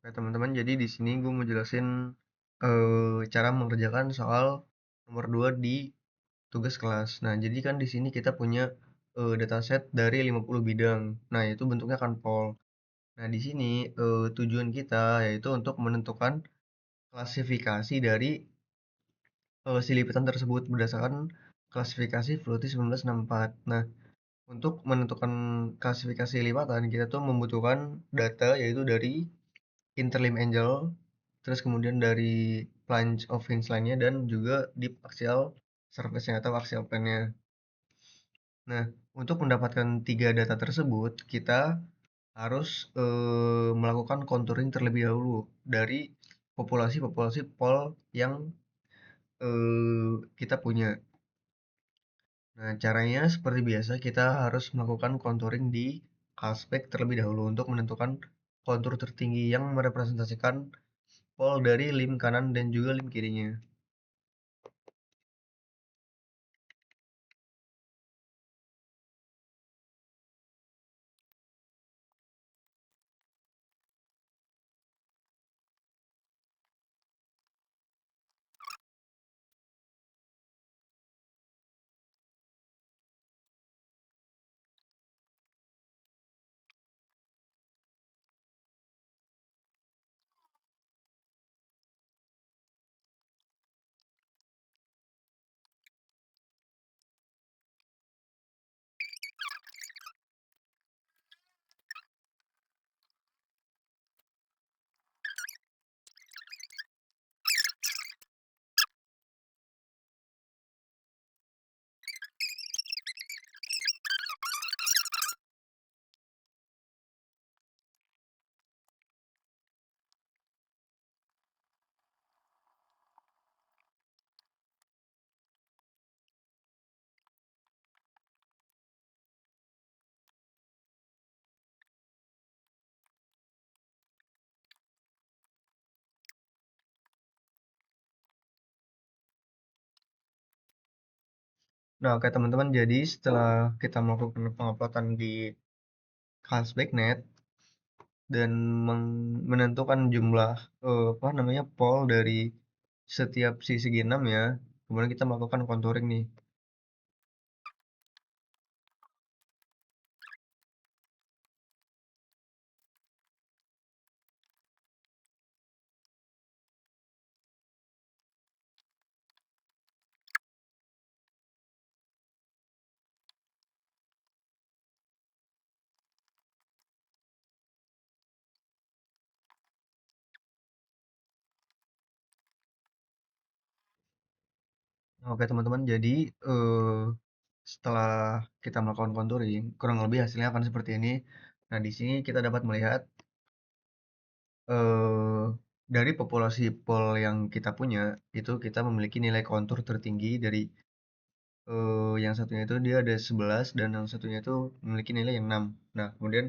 Oke teman-teman, jadi di sini gue mau jelasin cara mengerjakan soal nomor 2 di tugas kelas. Nah, jadi kan di sini kita punya dataset dari 50 bidang. Nah, itu bentuknya kan poll. Nah, di sini tujuan kita yaitu untuk menentukan klasifikasi dari si lipatan tersebut berdasarkan klasifikasi Fluty 1964. Nah, untuk menentukan klasifikasi lipatan, kita tuh membutuhkan data yaitu dari Interlim Angel, terus kemudian dari Plunge of Hinge line-nya dan juga Deep Axial Surface-nya atau axial plane-nya. Nah, untuk mendapatkan tiga data tersebut, kita harus melakukan contouring terlebih dahulu dari populasi-populasi pol yang kita punya. Nah, caranya seperti biasa, kita harus melakukan contouring di Calspec terlebih dahulu untuk menentukan kontur tertinggi yang merepresentasikan pol dari lim kanan dan juga lim kirinya. Nah, oke teman-teman, jadi setelah kita melakukan penguploadan di Calsbacknet dan menentukan jumlah apa namanya pol dari setiap si segi 6 ya, kemudian kita melakukan contouring nih. Nah, oke teman-teman, jadi setelah kita melakukan contouring, kurang lebih hasilnya akan seperti ini. Nah, di sini kita dapat melihat eh dari populasi pol yang kita punya, itu kita memiliki nilai kontur tertinggi dari yang satunya itu dia ada 11 dan yang satunya itu memiliki nilai yang 6. Nah, kemudian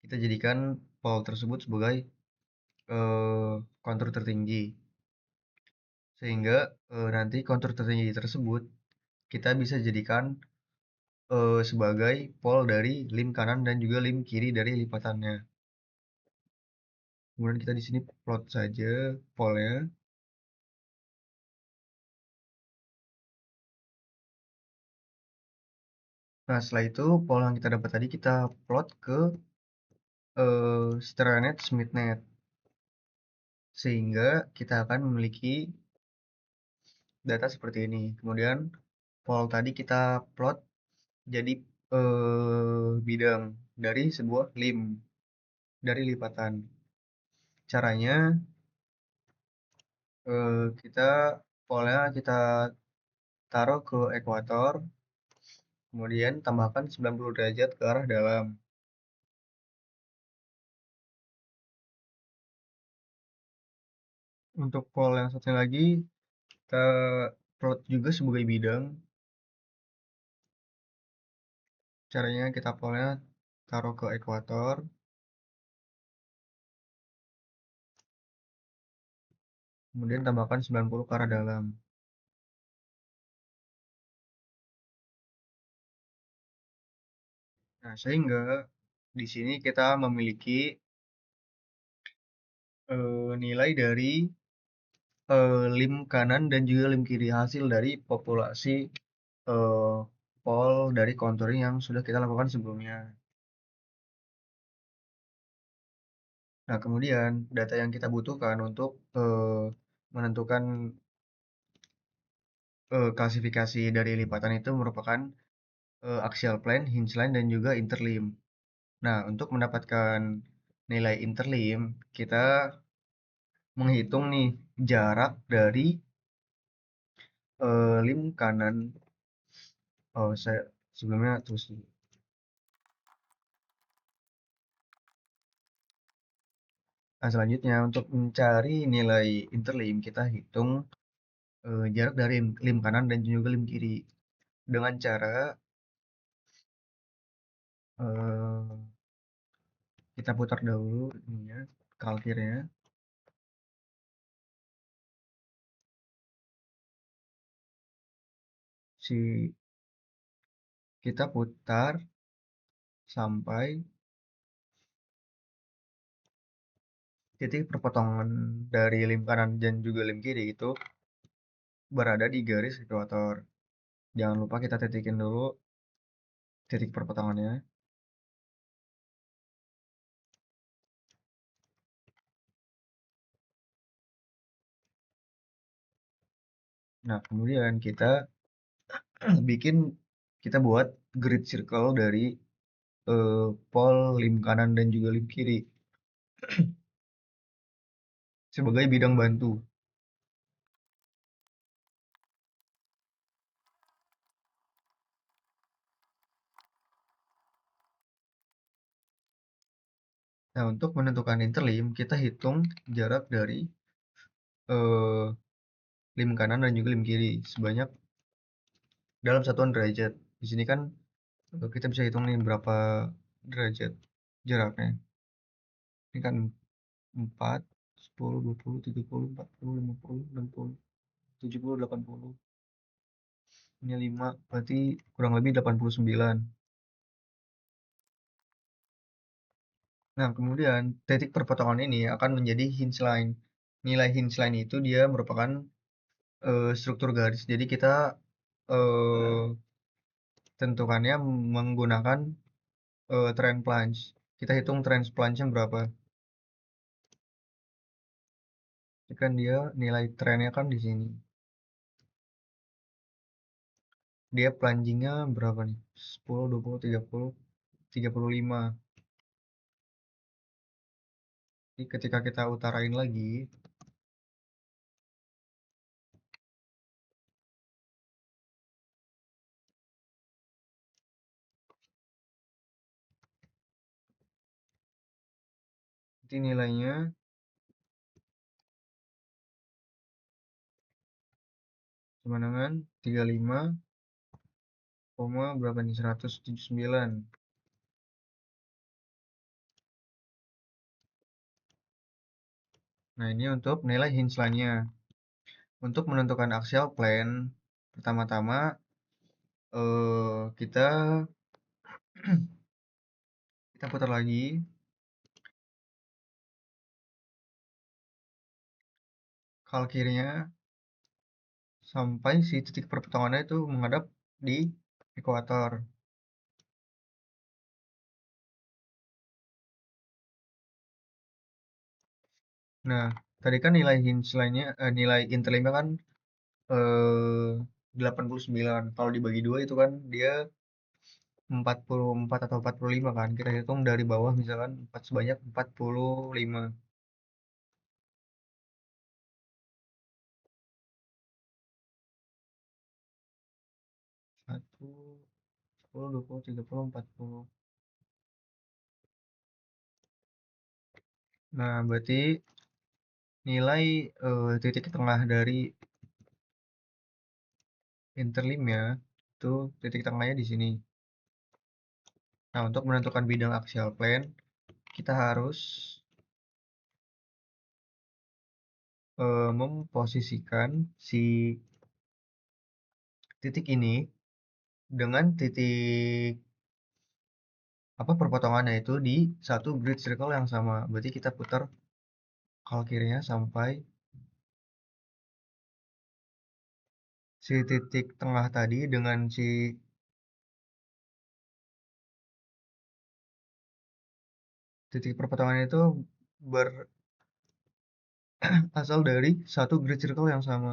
kita jadikan pol tersebut sebagai kontur tertinggi. Sehingga nanti kontur tertinggi tersebut kita bisa jadikan sebagai pol dari lim kanan dan juga lim kiri dari lipatannya. Kemudian kita di sini plot saja polnya. Nah, setelah itu pol yang kita dapat tadi kita plot ke Stranet SmithNet. Sehingga kita akan memiliki data seperti ini. Kemudian pol tadi kita plot jadi bidang dari sebuah lim dari lipatan. Caranya kita polnya kita taruh ke ekuator, kemudian tambahkan 90 derajat ke arah dalam. Untuk pol yang satu lagi kita plot juga sebagai bidang. Caranya kita polnya taruh ke ekuator, kemudian tambahkan 90 ke arah dalam. Nah, sehingga di sini kita memiliki nilai dari lim kanan dan juga lim kiri hasil dari populasi eh, pol dari contouring yang sudah kita lakukan sebelumnya. Nah, kemudian data yang kita butuhkan untuk menentukan klasifikasi dari lipatan itu merupakan axial plane, hinge line, dan juga interlim. Nah, untuk mendapatkan nilai interlim, kita menghitung nih jarak dari lim kanan. Oh, saya sebelumnya terus dulu. Nah, selanjutnya untuk mencari nilai interlim, kita hitung jarak dari lim kanan dan juga lim kiri dengan cara eh, kita putar dahulu ininya, kalkirnya. Si kita putar sampai titik perpotongan dari lim kanan dan juga lim kiri itu berada di garis ekuator. Jangan lupa kita titikin dulu titik perpotongannya. Nah, kemudian kita kita buat grid circle dari pol lim kanan dan juga lim kiri sebagai bidang bantu. Nah, untuk menentukan interlim, kita hitung jarak dari eh, lim kanan dan juga lim kiri sebanyak dalam satuan derajat. Di sini kan kita bisa hitung nih berapa derajat jaraknya. Ini kan 4, 10, 20, 30, 40, 50, 60, 70, 80. Ini 5, berarti kurang lebih 89. Nah, kemudian titik perpotongan ini akan menjadi hinge line. Nilai hinge line itu dia merupakan struktur garis. Jadi kita eh, tentukannya menggunakan trend plunge. Kita hitung trend plunge-nya berapa. Ini kan dia nilai trennya kan di sini. Dia plunging-nya berapa nih? 10, 20, 30, 35. Jadi ketika kita utarain lagi, nanti nilainya sama dengan 35, berapa nih? 179. Nah, ini untuk nilai hinge line-nya. Untuk menentukan axial plane, pertama-tama kita putar lagi kalkirnya sampai si titik perpotongannya itu menghadap di ekuator. Nah, tadi kan nilai hinge line-nya, nilai interlimnya kan eh 89. Kalau dibagi dua itu kan dia 44 atau 45 kan. Kita hitung dari bawah misalkan sebanyak 45. 1, 10, 20, 30, 40. Nah, berarti nilai titik tengah dari interlimnya itu titik tengahnya di sini. Nah, untuk menentukan bidang axial plane, kita harus memposisikan si titik ini dengan titik apa perpotongannya itu di satu grid circle yang sama. Berarti kita putar pangkal kirinya sampai si titik tengah tadi dengan si titik perpotongan itu berasal dari satu grid circle yang sama.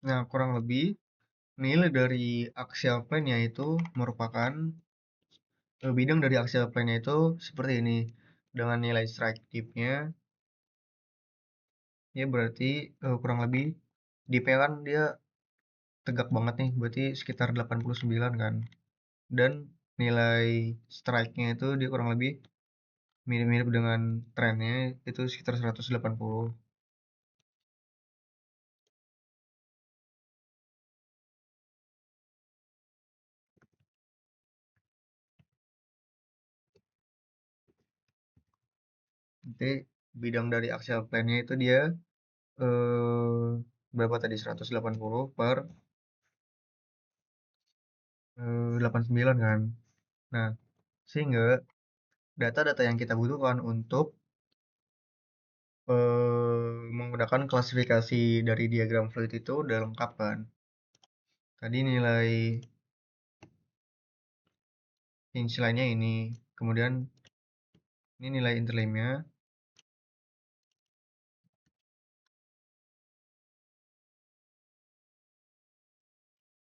Nah, kurang lebih nilai dari axial plane-nya itu merupakan bidang dari axial plane-nya itu seperti ini. Dengan nilai strike dip-nya ya berarti kurang lebih dip-nya kan dia tegak banget nih, berarti sekitar 89 kan. Dan nilai strike-nya itu dia kurang lebih mirip-mirip dengan trennya itu sekitar 180. Nanti bidang dari axial plane-nya itu dia eh, berapa tadi 180 per 89 kan. Nah, sehingga data-data yang kita butuhkan untuk menggunakan klasifikasi dari diagram fluid itu udah lengkap kan. Tadi nilai hinge line-nya ini, kemudian ini nilai interlimnya,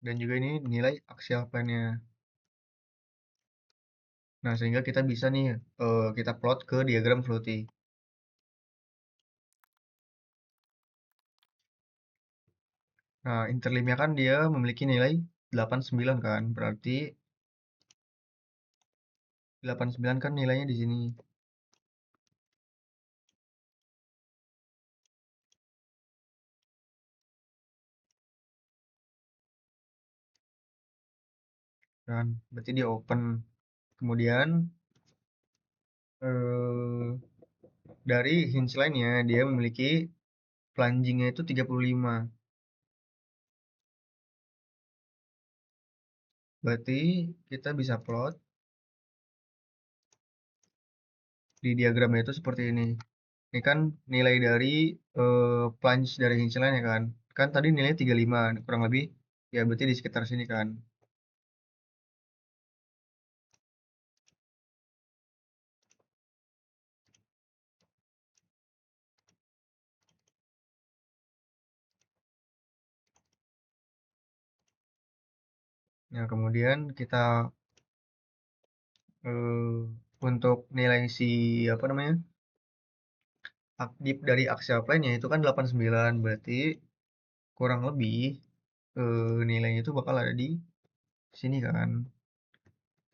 dan juga ini nilai axial plane-nya. Nah, sehingga kita bisa nih kita plot ke diagram Fluty. Nah, interlimnya kan dia memiliki nilai 89 kan, berarti 89 kan nilainya di sini. Kan, berarti dia open. Kemudian eh, dari hinge line-nya dia memiliki plunging-nya itu 35. Berarti kita bisa plot di diagramnya itu seperti ini. Ini kan nilai dari plunge dari hinge line ya kan. Kan tadi nilainya 35, kurang lebih ya berarti di sekitar sini kan. Nah, kemudian kita eh, untuk nilai si apa namanya? Aktif dari axial plane-nya itu kan 89, berarti kurang lebih nilainya itu bakal ada di sini kan.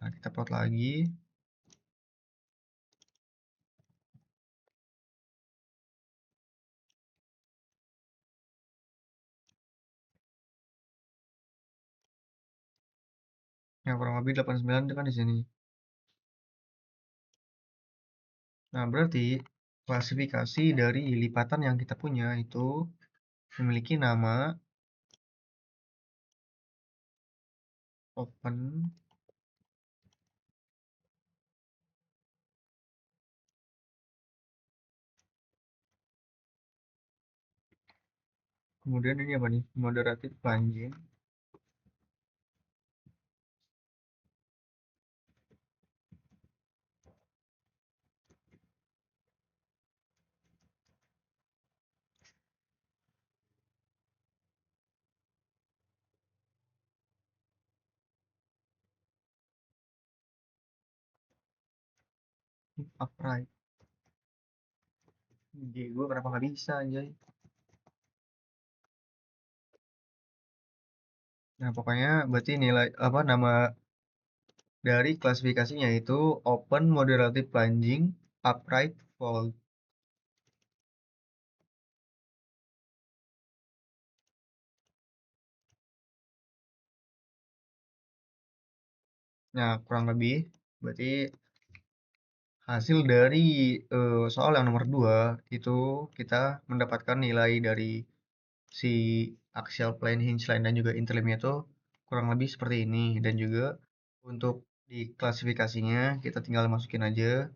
Nah, kita plot lagi. Yang kurang lebih 89 itu kan di sini. Nah, berarti klasifikasi dari lipatan yang kita punya itu memiliki nama open, kemudian ini apa nih? Moderated plunging, upright. Gue kenapa nggak bisa anjay? Nah, pokoknya berarti nilai apa nama dari klasifikasinya itu open moderated plunging upright fault. Nah, kurang lebih berarti hasil dari soal yang nomor 2 itu kita mendapatkan nilai dari si axial plane, hinge line dan juga interlimnya itu kurang lebih seperti ini, dan juga untuk Di klasifikasinya kita tinggal masukin aja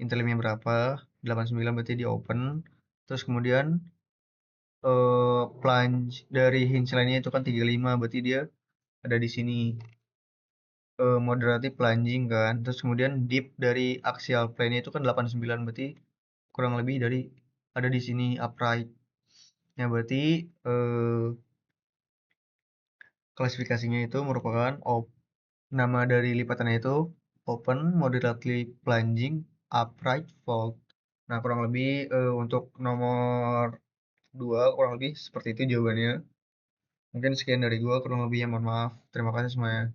intelimnya berapa, 89 berarti di open. Terus kemudian plunge dari hinge line-nya itu kan 35, berarti dia ada di sini. Moderatif plunging kan. Terus kemudian dip dari axial plane-nya itu kan 89, berarti kurang lebih dari ada di sini upright. Ya berarti klasifikasinya itu merupakan nama dari lipatannya itu open, moderately plunging, upright, fault. Nah, kurang lebih untuk nomor 2 kurang lebih seperti itu jawabannya. Mungkin sekian dari gua, kurang lebihnya mohon maaf. Terima kasih semuanya.